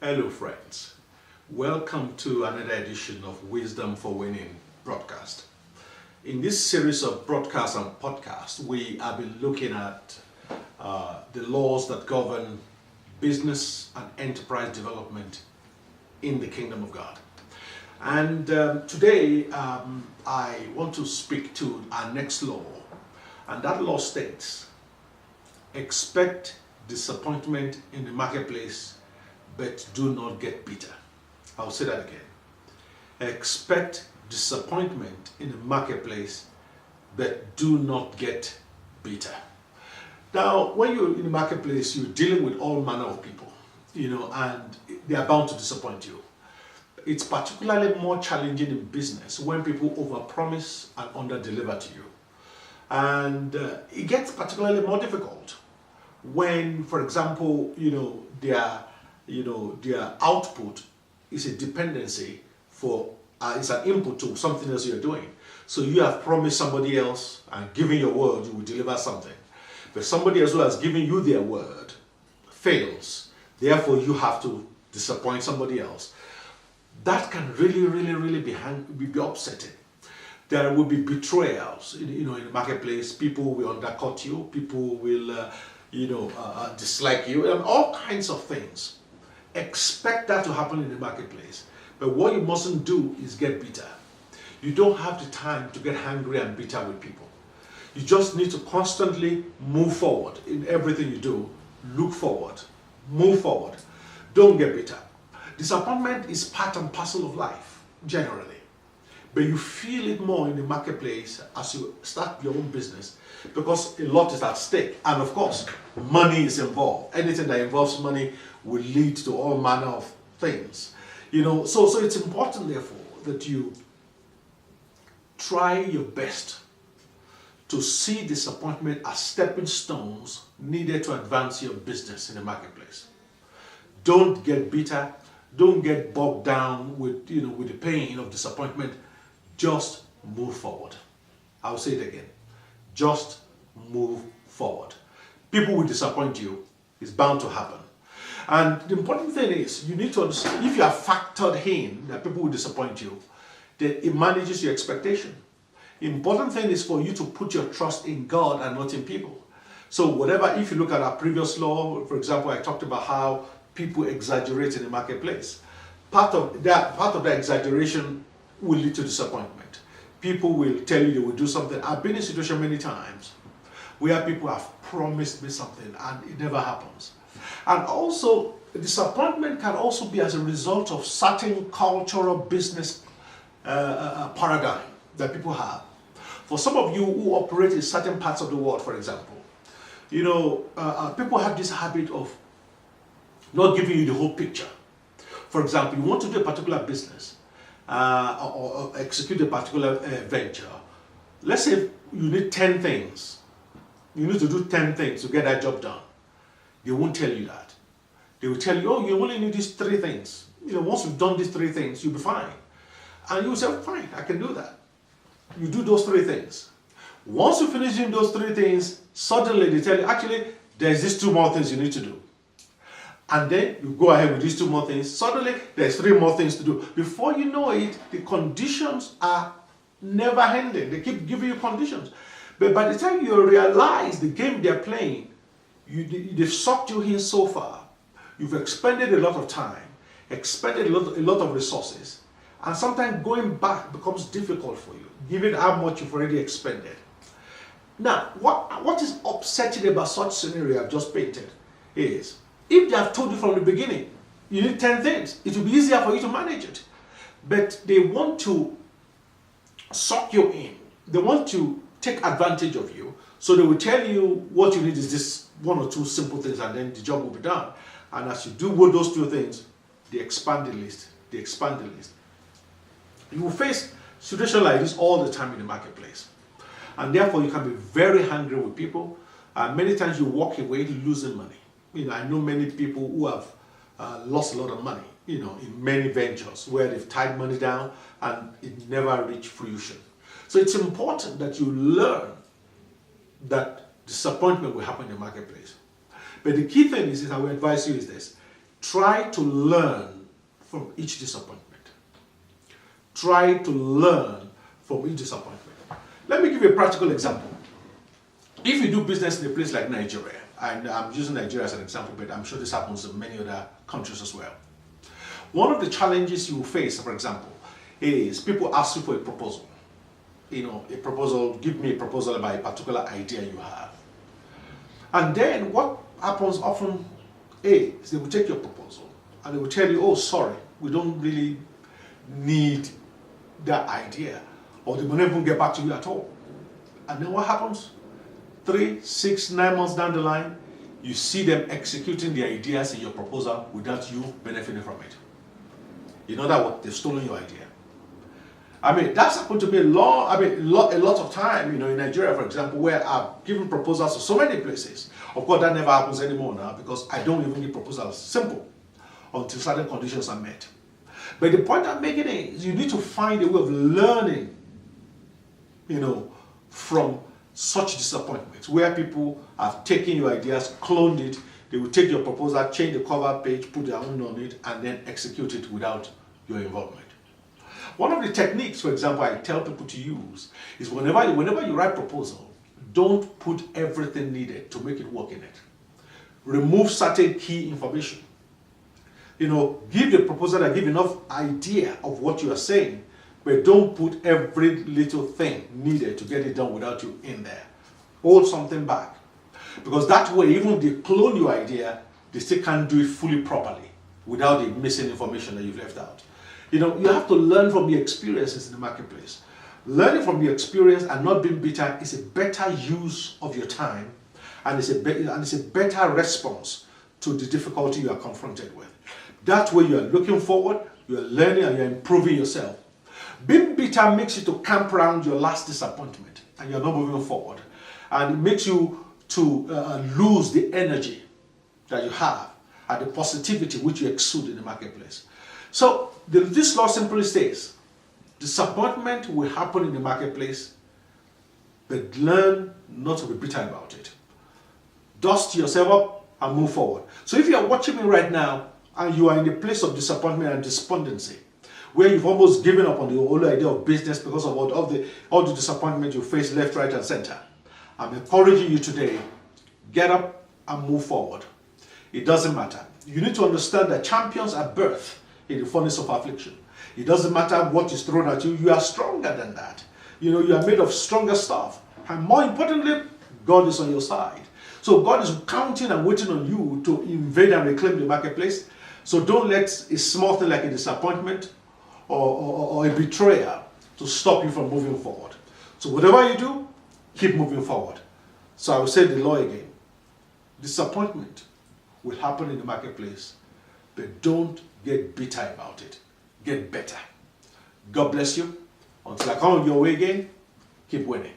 Hello, friends. Welcome to another edition of Wisdom for Winning broadcast. In this series of broadcasts and podcasts, we have been looking at the laws that govern business and enterprise development in the kingdom of God. And today, I want to speak to our next law, and that law states, expect disappointment in the marketplace, but do not get bitter. I'll say that again. Expect disappointment in the marketplace, but do not get bitter. Now, when you're in the marketplace, you're dealing with all manner of people, and they are bound to disappoint you. It's particularly more challenging in business when people overpromise and underdeliver to you. And it gets particularly more difficult when, for example, their output is a dependency for, it's an input to something else you're doing. So you have promised somebody else and given your word you will deliver something. But somebody else who has given you their word fails. Therefore, you have to disappoint somebody else. That can really be upsetting. There will be betrayals, in the marketplace. People will undercut you. People will, dislike you, and all kinds of things. Expect that to happen in the marketplace. But what you mustn't do is get bitter. You don't have the time to get angry and bitter with people. You just need to constantly move forward in everything you do. Look forward. Move forward. Don't get bitter. Disappointment is part and parcel of life, generally. But you feel it more in the marketplace as you start your own business because a lot is at stake. And of course, money is involved. Anything that involves money will lead to all manner of things. So it's important, therefore, that you try your best to see disappointment as stepping stones needed to advance your business in the marketplace. Don't get bitter. Don't get bogged down with the pain of disappointment. Just move forward. I'll say it again. Just move forward. People will disappoint you. It's bound to happen. And the important thing is, you need to understand, if you have factored in that people will disappoint you, then it manages your expectation. The important thing is for you to put your trust in God and not in people. So if you look at our previous law, for example, I talked about how people exaggerate in the marketplace. Part of that exaggeration will lead to disappointment. People will tell you they will do something. I've been in a situation many times where people have promised me something and it never happens. And also, disappointment can also be as a result of certain cultural business paradigm that people have. For some of you who operate in certain parts of the world, for example, people have this habit of not giving you the whole picture. For example, you want to do a particular business or execute a particular venture. Let's say you need 10 things. You need to do 10 things to get that job done. They won't tell you that. They will tell you, you only need these 3 things. Once you've done these 3 things, you'll be fine. And you will say, fine, I can do that. You do those 3 things. Once you finish doing those 3 things, suddenly they tell you, actually, there's these 2 more things you need to do. And then you go ahead with these 2 more things. Suddenly, there's 3 more things to do. Before you know it, the conditions are never ending. They keep giving you conditions. But by the time you realize the game they're playing, they've sucked you in so far. You've expended a lot of time, expended a lot of resources. And sometimes going back becomes difficult for you, given how much you've already expended. Now, what is upsetting about such scenario I've just painted is, if they have told you from the beginning, you need 10 things, it will be easier for you to manage it. But they want to suck you in. They want to take advantage of you. So they will tell you what you need is this 1 or 2 simple things, and then the job will be done. And as you do with those 2 things, they expand the list. You will face situations like this all the time in the marketplace. And therefore, you can be very angry with people. And many times you walk away losing money. I know many people who have lost a lot of money, in many ventures where they've tied money down and it never reached fruition. So it's important that you learn that disappointment will happen in the marketplace. But the key thing is I will advise you is this: Try to learn from each disappointment. Try to learn from each disappointment. Let me give you a practical example. If you do business in a place like Nigeria, and I'm using Nigeria as an example, but I'm sure this happens in many other countries as well. One of the challenges you will face, for example, is people ask you for a proposal. You know, a proposal, give me a proposal about a particular idea you have. And then what happens often is they will take your proposal and they will tell you, oh, sorry, we don't really need that idea. Or they will never even get back to you at all. And then what happens? 3, 6, 9 months down the line, you see them executing the ideas in your proposal without you benefiting from it. You know that they've stolen your idea. I mean, that's happened to me a lot of time, you know, in Nigeria, for example, where I've given proposals to so many places. Of course, that never happens anymore now because I don't even give proposals simple until certain conditions are met. But the point I'm making is you need to find a way of learning, you know, from such disappointments where people have taken your ideas, cloned it, they will take your proposal, change the cover page, put their own on it, and then execute it without your involvement. One of the techniques, for example, I tell people to use is whenever you write proposal, don't put everything needed to make it work in it. Remove certain key information. You know, give the proposal and give enough idea of what you are saying, but don't put every little thing needed to get it done without you in there. Hold something back. Because that way, even if they clone your idea, they still can't do it fully properly without the missing information that you've left out. You know, you have to learn from the experiences in the marketplace. Learning from the experience and not being bitter is a better use of your time, and it's a better response to the difficulty you are confronted with. That way you are looking forward, you are learning, and you are improving yourself. Being bitter makes you to camp around your last disappointment and you're not moving forward. And it makes you to lose the energy that you have and the positivity which you exude in the marketplace. So this law simply states, disappointment will happen in the marketplace, but learn not to be bitter about it. Dust yourself up and move forward. So if you are watching me right now and you are in a place of disappointment and despondency, where you've almost given up on the whole idea of business because of all the disappointment you face left, right, and center, I'm encouraging you today, get up and move forward. It doesn't matter. You need to understand that champions are birthed in the furnace of affliction. It doesn't matter what is thrown at you, you are stronger than that. You know, you are made of stronger stuff. And more importantly, God is on your side. So God is counting and waiting on you to invade and reclaim the marketplace. So don't let a small thing like a disappointment or a betrayal to stop you from moving forward. So whatever you do, keep moving forward. So I will say the law again. Disappointment will happen in the marketplace, but don't get bitter about it. Get better. God bless you. Until I come your way again, keep winning.